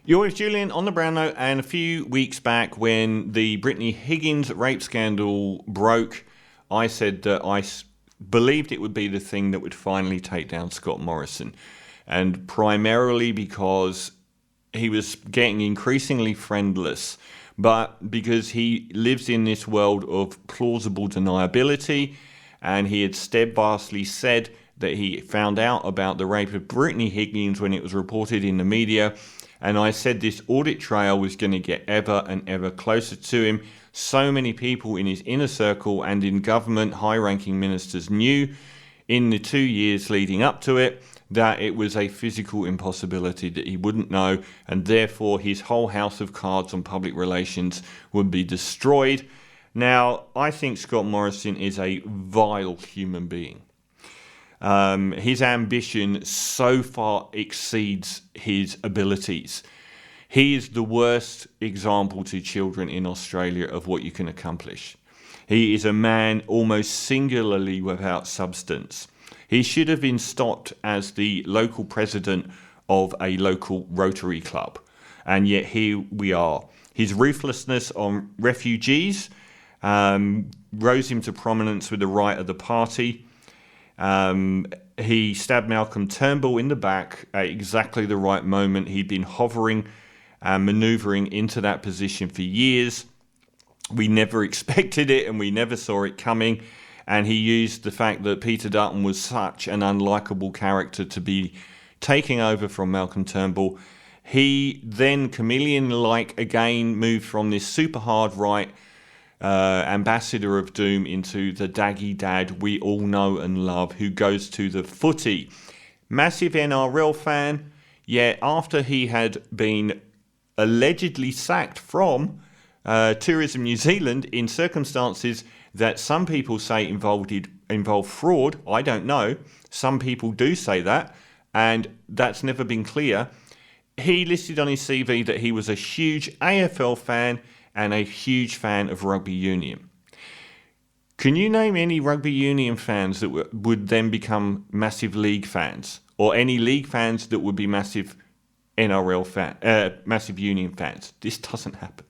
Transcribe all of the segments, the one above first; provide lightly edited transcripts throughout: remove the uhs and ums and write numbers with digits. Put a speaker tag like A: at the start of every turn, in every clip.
A: You're with Julian on the Brown Note, and a few weeks back when the Brittany Higgins rape scandal broke, I said that believed it would be the thing that would finally take down Scott Morrison. And primarily because he was getting increasingly friendless, but because he lives in this world of plausible deniability, and he had steadfastly said that he found out about the rape of Brittany Higgins when it was reported in the media. And I said this audit trail was going to get ever and ever closer to him. So many people in his inner circle and in government, high-ranking ministers knew in the 2 years leading up to it that it was a physical impossibility that he wouldn't know, and therefore his whole house of cards on public relations would be destroyed. Now, I think Scott Morrison is a vile human being. His ambition so far exceeds his abilities. He is the worst example to children in Australia of what you can accomplish. He is a man almost singularly without substance. He should have been stopped as the local president of a local Rotary club. And yet here we are. His ruthlessness on refugees rose him to prominence with the right of the party. He stabbed Malcolm Turnbull in the back at exactly the right moment. He'd been hovering and manoeuvring into that position for years. We never expected it and we never saw it coming. And he used the fact that Peter Dutton was such an unlikable character to be taking over from Malcolm Turnbull. He then, chameleon-like, again moved from this super hard right ambassador of doom into the daggy dad we all know and love, who goes to the footy. Massive NRL fan, yet after he had been allegedly sacked from Tourism New Zealand in circumstances that some people say involve fraud, I don't know. Some people do say that, and that's never been clear. He listed on his CV that he was a huge AFL fan and a huge fan of rugby union. Can you name any rugby union fans that would then become massive league fans, or any league fans that would be massive massive union fans? This doesn't happen.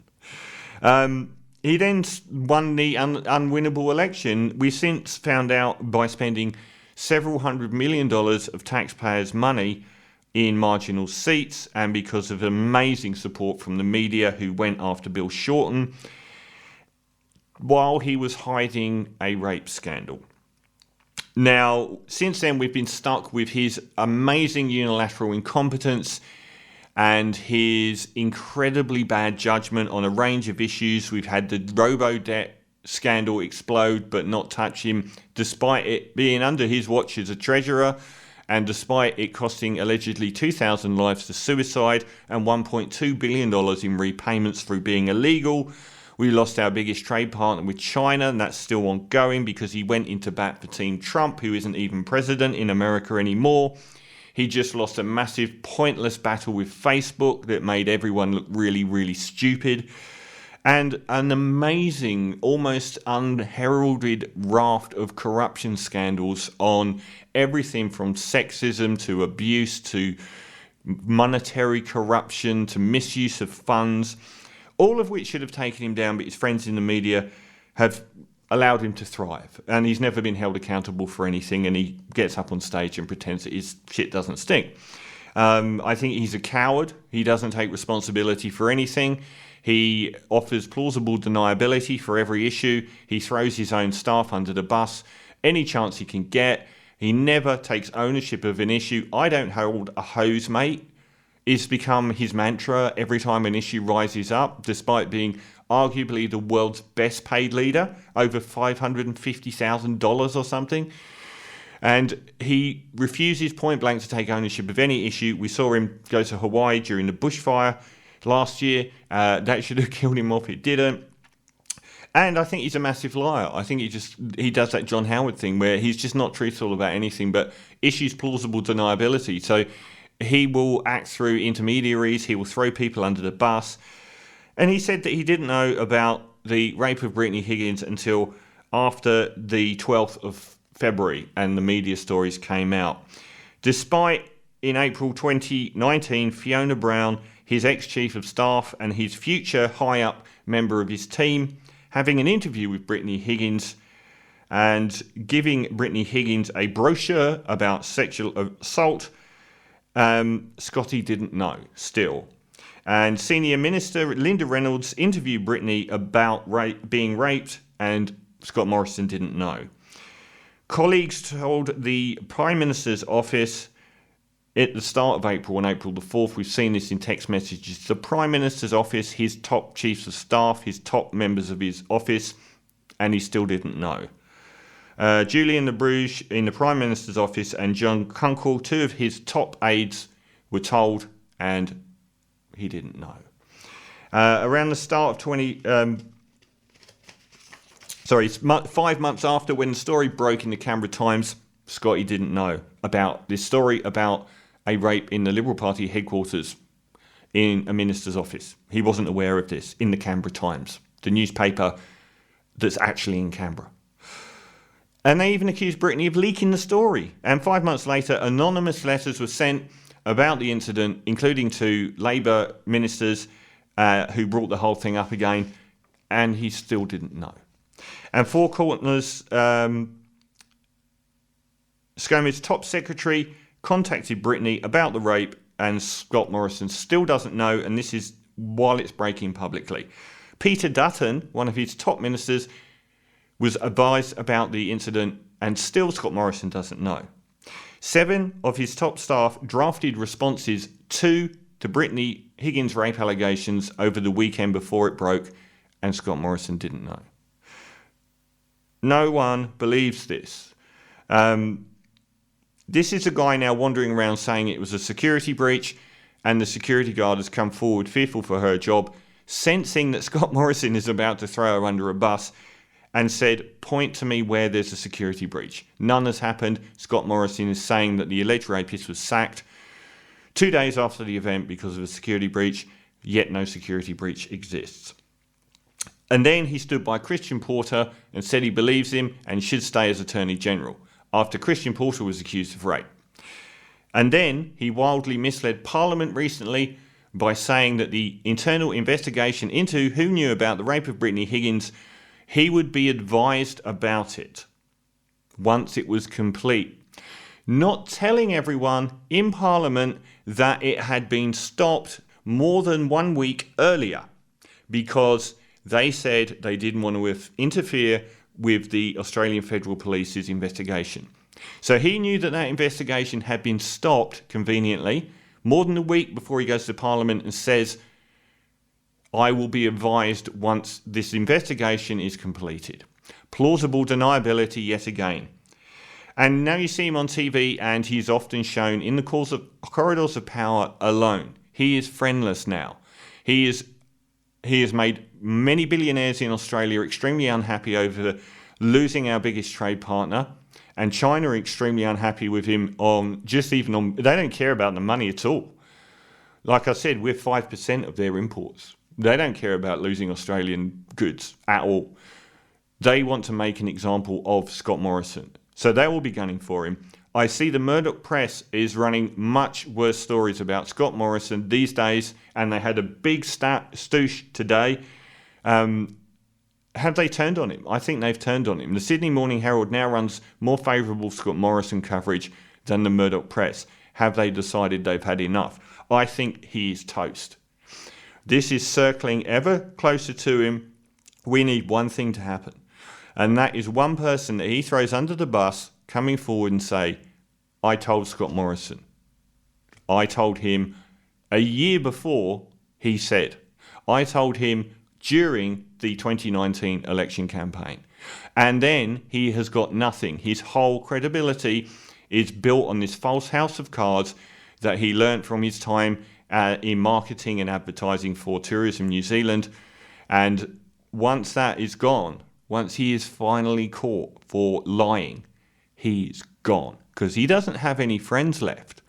A: He then won the unwinnable election. We since found out by spending several $100 million of taxpayers' money in marginal seats, and because of amazing support from the media who went after Bill Shorten while he was hiding a rape scandal. Now, since then, we've been stuck with his amazing unilateral incompetence and his incredibly bad judgment on a range of issues. We've had the robo-debt scandal explode but not touch him, despite it being under his watch as a treasurer, and despite it costing allegedly 2,000 lives to suicide and $1.2 billion in repayments through being illegal. We lost our biggest trade partner with China, and that's still ongoing because he went into bat for Team Trump, who isn't even president in America anymore. He just lost a massive, pointless battle with Facebook that made everyone look really, really stupid. And an amazing, almost unheralded raft of corruption scandals on everything from sexism to abuse to monetary corruption to misuse of funds, all of which should have taken him down, but his friends in the media have allowed him to thrive. And he's never been held accountable for anything, and he gets up on stage and pretends that his shit doesn't stink. I think he's a coward. He doesn't take responsibility for anything. He offers plausible deniability for every issue. He throws his own staff under the bus any chance he can get. He never takes ownership of an issue. I don't hold a hose, mate. It's become his mantra every time an issue rises up, despite being arguably the world's best paid leader, over $550,000 or something. And he refuses point blank to take ownership of any issue. We saw him go to Hawaii during the bushfire last year. That should have killed him off. It didn't. And I think he's a massive liar. I think he does that John Howard thing where he's just not truthful about anything, but issues plausible deniability. So he will act through intermediaries. He will throw people under the bus. And he said that he didn't know about the rape of Brittany Higgins until after the 12th of February and the media stories came out. Despite in April 2019, Fiona Brown his ex-chief of staff and his future high-up member of his team having an interview with Brittany Higgins and giving Brittany Higgins a brochure about sexual assault. Scotty didn't know still. And Senior Minister Linda Reynolds interviewed Brittany about being raped, and Scott Morrison didn't know. Colleagues told the Prime Minister's office at the start of April, on April the 4th, we've seen this in text messages, the Prime Minister's office, his top chiefs of staff, his top members of his office, and he still didn't know. Julian LaBruge in the Prime Minister's office and John Kunkel, two of his top aides, were told, and he didn't know. Around the start of 5 months after, when the story broke in the Canberra Times, Scotty didn't know about this story about a rape in the Liberal Party headquarters in a minister's office. He wasn't aware of this in the Canberra Times, the newspaper that's actually in Canberra. And they even accused Brittany of leaking the story. And 5 months later, anonymous letters were sent about the incident, including to Labour ministers who brought the whole thing up again, and he still didn't know. And Four Corners, ScoMo's top secretary contacted Brittany about the rape, and Scott Morrison still doesn't know, and this is while it's breaking publicly. Peter Dutton, one of his top ministers, was advised about the incident, and still Scott Morrison doesn't know. 7 of his top staff drafted responses to the Brittany Higgins rape allegations over the weekend before it broke, and Scott Morrison didn't know. No one believes this. This is a guy now wandering around saying it was a security breach, and the security guard has come forward fearful for her job, sensing that Scott Morrison is about to throw her under a bus, and said, point to me where there's a security breach. None has happened. Scott Morrison is saying that the alleged rapist was sacked 2 days after the event because of a security breach, yet no security breach exists. And then he stood by Christian Porter and said he believes him and should stay as Attorney General, after Christian Porter was accused of rape. And then he wildly misled Parliament recently by saying that the internal investigation into who knew about the rape of Brittany Higgins, he would be advised about it once it was complete. Not telling everyone in Parliament that it had been stopped more than 1 week earlier because they said they didn't want to interfere with the Australian Federal Police's investigation. So he knew that that investigation had been stopped conveniently more than a week before he goes to Parliament and says, I will be advised once this investigation is completed. Plausible deniability yet again. And now you see him on TV, and he's often shown in the corridors of power alone. He is friendless now. He has made many billionaires in Australia extremely unhappy over losing our biggest trade partner, and China are extremely unhappy with him they don't care about the money at all. Like I said, we're 5% of their imports. They don't care about losing Australian goods at all. They want to make an example of Scott Morrison. So they will be gunning for him. I see the Murdoch press is running much worse stories about Scott Morrison these days, and they had a big stoosh today. Have they turned on him? I think they've turned on him. The Sydney Morning Herald now runs more favourable Scott Morrison coverage than the Murdoch press. Have they decided they've had enough? I think he is toast. This is circling ever closer to him. We need one thing to happen, and that is one person that he throws under the bus coming forward and say, I told Scott Morrison. I told him a year before he said. I told him during the 2019 election campaign. And then he has got nothing. His whole credibility is built on this false house of cards that he learnt from his time in marketing and advertising for Tourism New Zealand. And once that is gone, once he is finally caught for lying, he's gone, because he doesn't have any friends left.